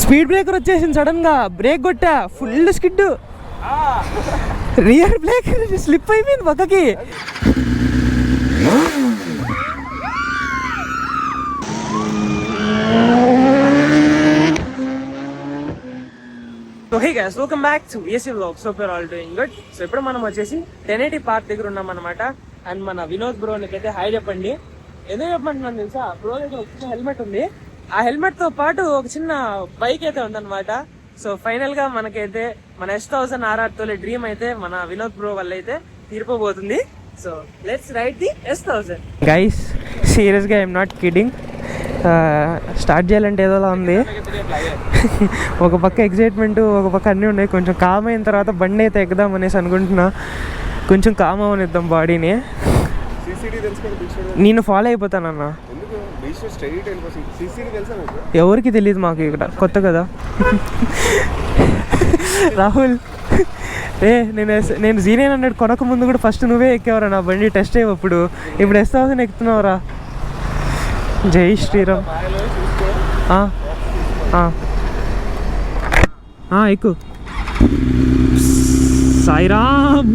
Speed breaker వచ్చేసింది sudden గా, brake కొట్టా, full skid, rear brake slip అయిపోయింది పక్కకి. So hey guys, welcome back to AC vlogs. Hope your all doing good. So ఇప్పుడు మనం వచ్చేసి 1080 పార్క్ దగ్గర ఉన్నాం అనమాట. అండ్ మన వినోద్ బ్రో అయితే హాయ్ చెప్పండి. ఎందుకు చెప్పమంటున్నాను తెలుసా, బ్రో దగ్గర ఒక చిన్న హెల్మెట్ ఉంది. ఆ హెల్మెట్ తో పాటు ఒక చిన్న బైక్ అయితే ఉందన్నమాట. సో ఫైనల్ గా మనకైతే మన S1000 RR తోలే డ్రీమ్ అయితే మన వినోద్ బ్రో వల్ల అయితే తీరిపోబోతుంది. So let's ride the S1000 guys. Serious గా ఐఎమ్ నాట్ కిడింగ్. స్టార్ట్ చేయాలంటే ఏదోలా ఉంది. ఒక పక్క ఎక్సైట్మెంట్, ఒక పక్క అన్నీ ఉన్నాయి. కొంచెం కామ్ అయిన తర్వాత బండి అయితే ఎక్కదాం అనేసి అనుకుంటున్నా. కొంచెం కామ్ అవనిద్దాం బాడీని. నేను ఫాలో అయిపోతానన్న. ఎవరికి తెలియదు, మాకు ఇక్కడ కొత్త కదా. రాహుల్ నేను Z900 కొనక ముందు కూడా ఫస్ట్ నువ్వే ఎక్కేవరా నా బండి టెస్ట్ అయ్యేప్పుడు. ఇప్పుడు S1000 ఎక్కుతున్నావురా. జై శ్రీరామ్. ఎక్కు. సాయిరామ్.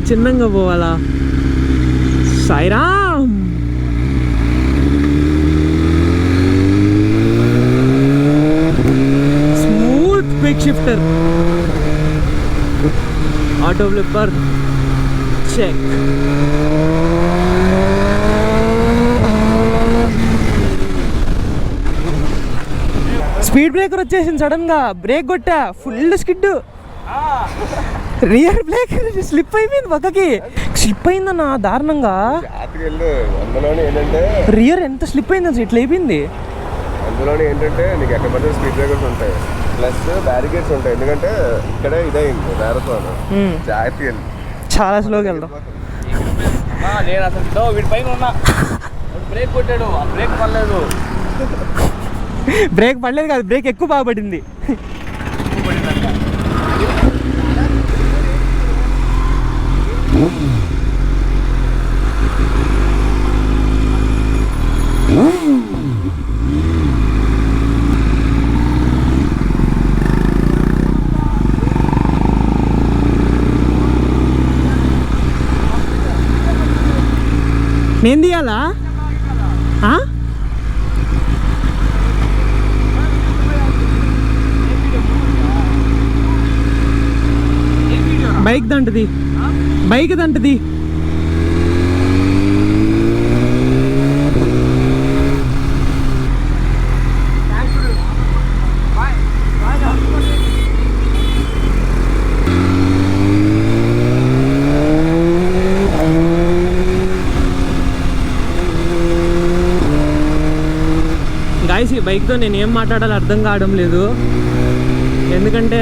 చిన్నంగా పోవాలా? Sairam. Smooth quick shifter, auto flipper check. Speed breaker వచ్చేసింది సడన్ గా, బ్రేక్ కొట్టా, full skid, rear brake slip అయిపోయింది పక్కకి. స్లిప్ అయిందన్న దారుణంగా. రియర్ ఎంత స్లిప్ అయింది అసలు, ఇట్లా అయిపోయింది. అందులోనే ఏంటంటే నీకు ఎక్కడ పడితే స్పీడ్ బ్రేకర్స్ ఉంటాయి, ప్లస్ బ్యారికేడ్స్ ఉంటాయి. ఎందుకంటే ఇక్కడ ఇదైంది మ్యారథాన్, జాగ్రత్తగా చాలా స్లోగా వెళ్దాం. నేను అసలు వీడి పైన ఉన్నా, బ్రేక్ కొట్టాడు, ఆ బ్రేక్ పడలేదు. బ్రేక్ పడలేదు కాదు, బ్రేక్ ఎక్కువ బాగా పడింది. నేను తీయాలా? బైక్ దంటది, బైక్ దంటది. గాయస్, ఈ బైక్తో నేను ఏం మాట్లాడాలో అర్థం కావడం లేదు. ఎందుకంటే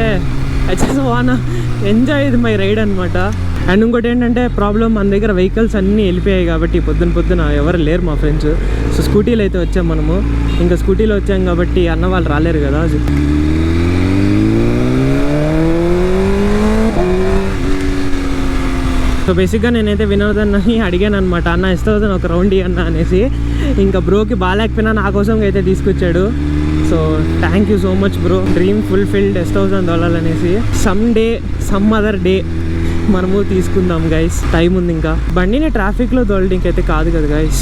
I just wanna enjoy my ride అనమాట. అండ్ ఇంకోటి ఏంటంటే ప్రాబ్లం, మన దగ్గర వెహికల్స్ అన్నీ వెళ్ళిపోయాయి కాబట్టి పొద్దున ఎవరు లేరు మా ఫ్రెండ్స్. సో స్కూటీలో అయితే వచ్చాం మనము. ఇంకా స్కూటీలో వచ్చాం కాబట్టి అన్న వాళ్ళు రాలేరు కదా. సో బేసిక్గా నేనైతే వినోద్ అన్నని అడిగాను అనమాట, అన్న S1000 ఒక రౌండ్ అన్న అనేసి. ఇంకా బ్రోకి బాగాలేకపోయినా నా కోసం అయితే తీసుకొచ్చాడు. So thank you so much bro. Dream fulfilled, S1000 తోలాలనేసి. Some day, some other day మనము తీసుకుందాం గైస్. టైం ఉంది ఇంకా. బండిని ట్రాఫిక్లో తోలడానికి అయితే కాదు కదా గైస్.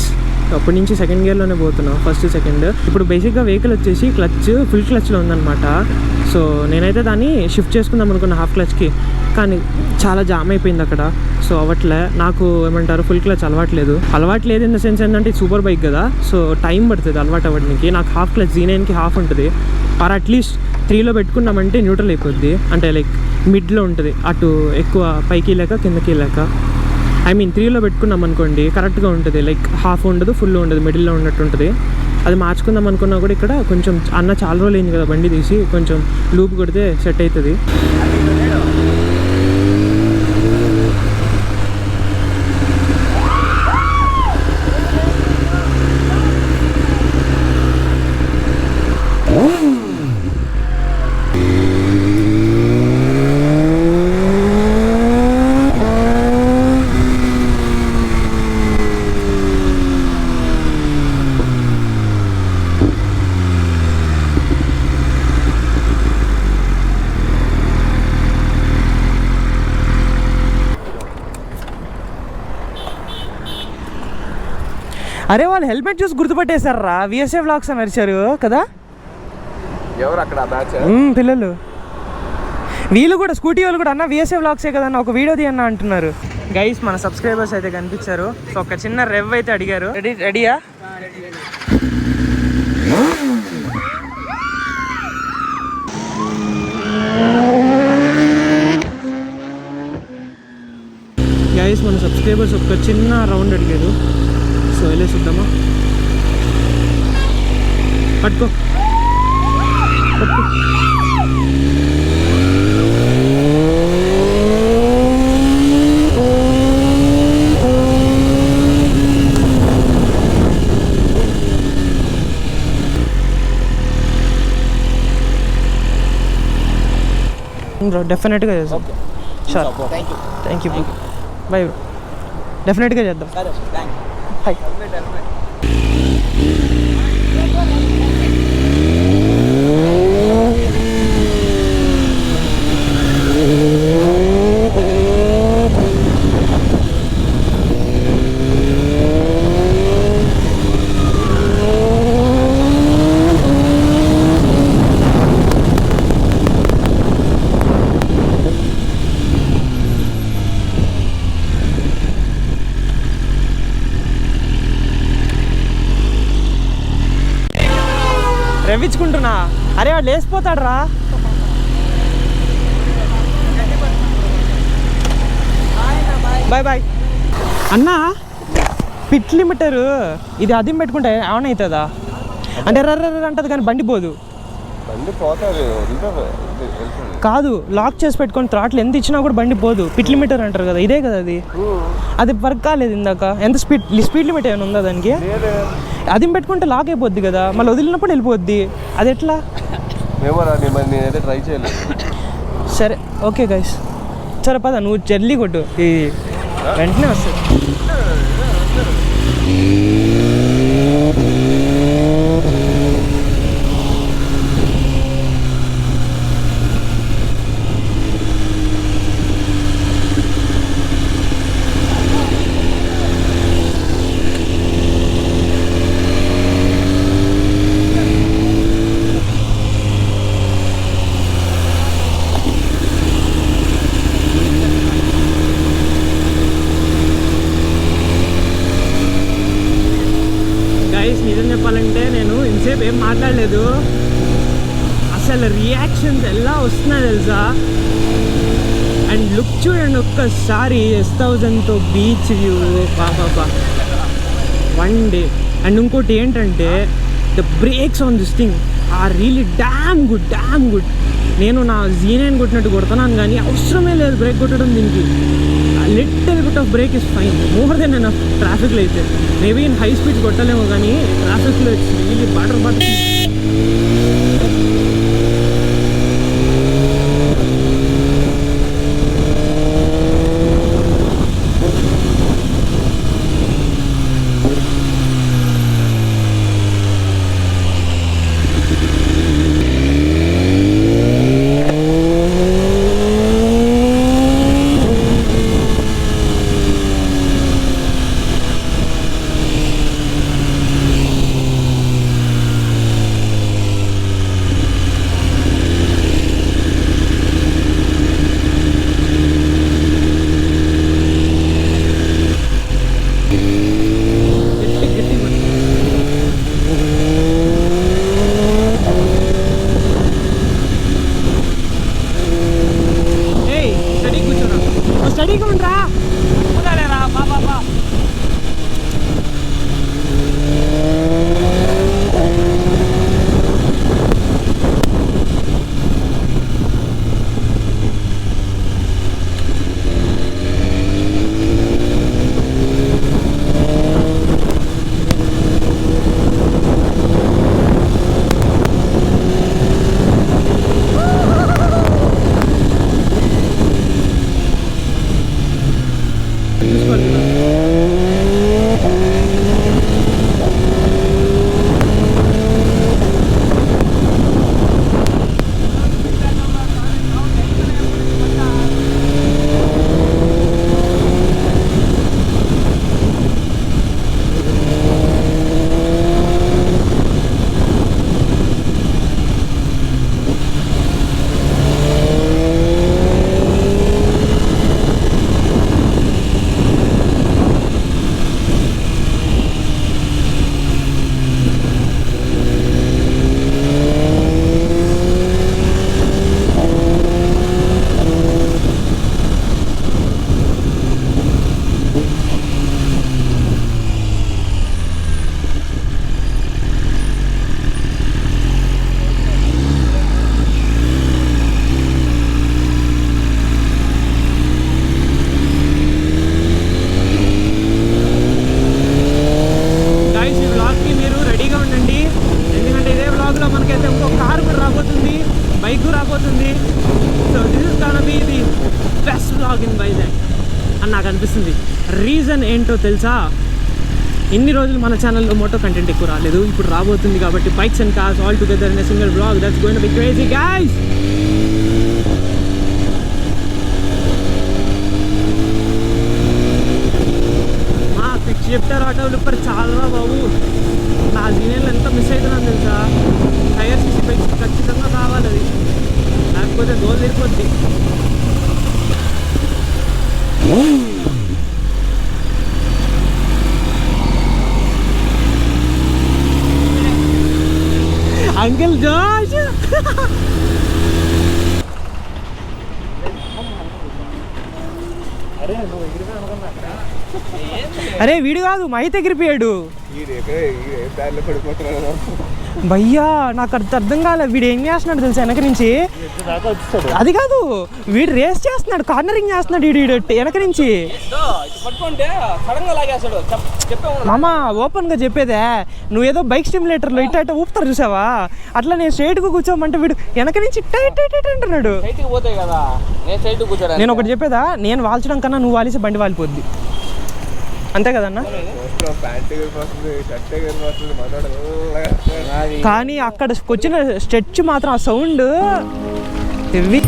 అప్పటి నుంచి సెకండ్ గేర్లోనే పోతున్నాం, ఫస్ట్ సెకండ్. ఇప్పుడు బేసిక్గా వెహికల్ వచ్చేసి క్లచ్ ఫుల్ క్లచ్లో ఉందన్నమాట. సో నేనైతే దాన్ని షిఫ్ట్ చేసుకుందాం అనుకున్నా హాఫ్ క్లచ్కి, కానీ చాలా జామ్ అయిపోయింది అక్కడ. సో అవట్లే నాకు ఏమంటారు, ఫుల్ క్లచ్ అలవాట్లేదు ఇన్ ద సెన్స్ ఏంటంటే సూపర్ బైక్ కదా. సో టైం పడుతుంది అలవాటు అవ్వడానికి. నాకు హాఫ్ క్లచ్ Z9కి హాఫ్ ఉంటుంది, ఆర్ అట్లీస్ట్ 3లో పెట్టుకున్నామంటే న్యూట్రల్ అయిపోద్ది. అంటే లైక్ మిడ్లో ఉంటుంది, అటు ఎక్కువ పైకి లేక కిందకి లేక. ఐ మీన్ 3లో పెట్టుకున్నాం అనుకోండి కరెక్ట్గా ఉంటుంది, లైక్ హాఫ్ ఉండదు, ఫుల్ ఉండదు, మిడిల్లో ఉన్నట్టు ఉంటుంది. అది మార్చుకుందాం అనుకున్నా కూడా ఇక్కడ కొంచెం అన్న చాలా రోజులు అయింది కదా బండి తీసి, కొంచెం లూప్ కొడితే సెట్ అవుతుంది. అరే వాళ్ళు హెల్మెట్ చూసి గుర్తుపట్టేశారా విఎస్ఏ వ్లాగ్స్ అని అరిచారు కదా. ఎవరు అక్కడ బ్యాచ్ పిల్లలు వీళ్ళు కూడా స్కూటీ వాళ్ళు కూడా అన్న విఎస్ఏ వ్లాగ్సే కదన్న ఒక వీడియో తీయన్న అంటున్నారు. గైస్ మన సబ్స్క్రైబర్స్ అయితే కనిపించారు. సో ఒక చిన్న రెవ్ అయితే అడిగారు. రెడీయా? గైస్ మన సబ్స్క్రైబర్స్ ఒక చిన్న రౌండ్ అడిగారు. సో వెళ్ళే చూద్దామా. పట్టుకో బ్రో. డెఫినెట్గా చేద్దాం. Sure. Thank you bro. By bro. డెఫినెట్గా చేద్దాం. హాయ్. రెవ్వించుకుంటున్నా. అరే వాడు లేసిపోతాడు రా. బాయ్ బాయ్ అన్నా. పిట్ లిమిటరు ఇది అదిం పెట్టుకుంటే ఆన్ అవుతుందా? అంటే రర్ర అంటది కానీ బండి పోదు. కాదు లాక్ చేసి పెట్టుకొని థ్రాట్లు ఎంత ఇచ్చినా కూడా బండి పోదు. పిట్ లిమిటర్ అంటారు కదా, ఇదే కదా అది. అది వర్క్ కాలేదు ఇందాక. ఎంత స్పీడ్ లిమిట్ ఏమైనా ఉందా దానికి? అది పెట్టుకుంటే లాక్ అయిపోద్ది కదా, మళ్ళీ వదిలినప్పుడు వెళ్ళిపోద్ది. అది ఎట్లా? నేనైతే ట్రై చేయలేదు. సరే ఓకే గైస్, సరే పద నువ్వు జల్దీ కొట్టు, ఈ వెంటనే వస్తుంది. నిజం చెప్పాలంటే నేను ఇంతసేపు ఏం మాట్లాడలేదు. అసలు రియాక్షన్స్ ఎలా వస్తున్నాయి తెలుసా. అండ్ లుక్ చూడండి ఒక్కసారి S1000తో బీచ్ వ్యూ బాబా వన్ డే. అండ్ ఇంకోటి ఏంటంటే the brakes on this thing are really damn good. నేను నా Z9 కొట్టినట్టు కొడుతున్నాను కానీ అవసరమే లేదు బ్రేక్ కొట్టడం. దీనికి little bit of break is fine, more than enough. ట్రాఫిక్లో అయితే మేబీ ఇన్ హై స్పీడ్ కొట్టలేము కానీ ట్రాఫిక్లో ఇట్స్ రియలీ బటర్. రాబోతుంది, బైక్ రాబోతుంది. So this is gonna be the best vlog in Vizag అని నాకు అనిపిస్తుంది. రీజన్ ఏంటో తెలుసా? ఇన్ని రోజులు మన ఛానల్లో మోటో కంటెంట్ ఎక్కువ రాలేదు. ఇప్పుడు రాబోతుంది కాబట్టి bikes and cars all together in a single vlog. That's going to be crazy guys. మా పిక్స్ చెప్తారు ఆటో లిప్పర్ చాలా బాబు. నా జీనియన్లు ఎంత మిస్ అవుతున్నాను తెలుసా? హైయర్ సీసీ బైక్స్ ఖచ్చితంగా కావాలి అది, లేకపోతే గోల్ తిరిగిపోద్ది. అంకిల్ జోష్ అరే వీడు కాదు, మైత్ ఎగిరిపోయాడు భయ్యా. నాకు అర్థం కాలే, వీడు ఏం చేస్తున్నాడు తెలుసా? వెనక నుంచి అది కాదు, వీడు రేస్ చేస్తున్నాడు, కార్నరింగ్ చేస్తున్నాడు వీడు వెనక నుంచి. మామ ఓపెన్ గా చెప్పేదే, నువ్వేదో బైక్ స్టిమ్యులేటర్లో ఇట్లా ఇట్లా ఊపుతారు చూసావా, అట్లా నేను స్ట్రైట్ గా కూర్చోమంటే వీడు వెనక నుంచి టైట్ అంటున్నాడు. నేను ఒకటి చెప్పేదా, నేను వాల్చడం కన్నా నువ్వు వాలిసి బండి వాలిపోద్ది, అంతే కదన్నా? కానీ అక్కడికి వచ్చిన స్ట్రెచ్ మాత్రం ఆ సౌండ్ హెవీ.